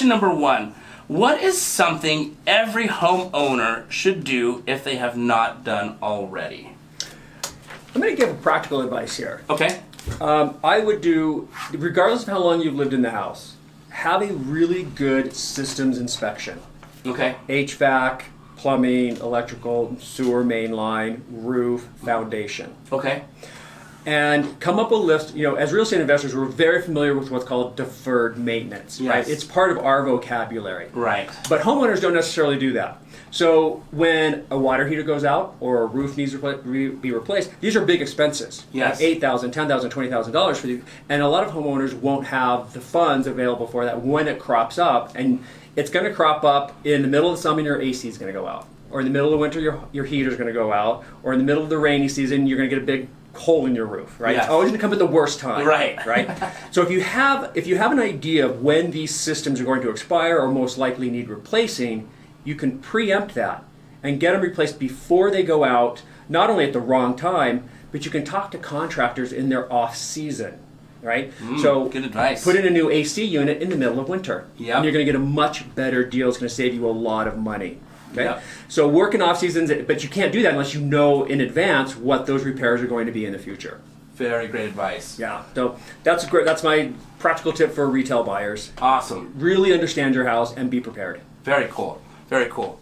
question number 1. What is something every homeowner should do if they have not done already? I'm going to give practical advice here. Okay. I would do, regardless of how long you've lived in the house, have a really good systems inspection. Okay. HVAC, plumbing, electrical, sewer main line, roof, foundation. Okay. And come up with a list. You know, as real estate investors, we're very familiar with what's called deferred maintenance, Yes. right? It's part of our vocabulary. Right. But homeowners don't necessarily do that. So when a water heater goes out or a roof needs to be replaced, these are big expenses. Yes. $8,000, $10,000, $20,000 for you. And a lot of homeowners won't have the funds available for that when it crops up. And it's going to crop up in the middle of the summer, your AC is going to go out. Or in the middle of winter, your heater is going to go out. Or in the middle of the rainy season, you're going to get a big hole in your roof, right? Yes. It's always going to come at the worst time, Right. So if you have an idea of when these systems are going to expire or most likely need replacing, you can preempt that and get them replaced before they go out, not only at the wrong time, but you can talk to contractors in their off season, right? So good advice. Put in a new AC unit in the middle of winter, Yep. and you're going to get a much better deal. It's going to save you a lot of money. Okay? Yep. So work in off seasons, but you can't do that unless you know in advance what those repairs are going to be in the future. Very great advice. Yeah. So that's great. That's my practical tip for retail buyers. Awesome. Really understand your house and be prepared. Very cool. Very cool.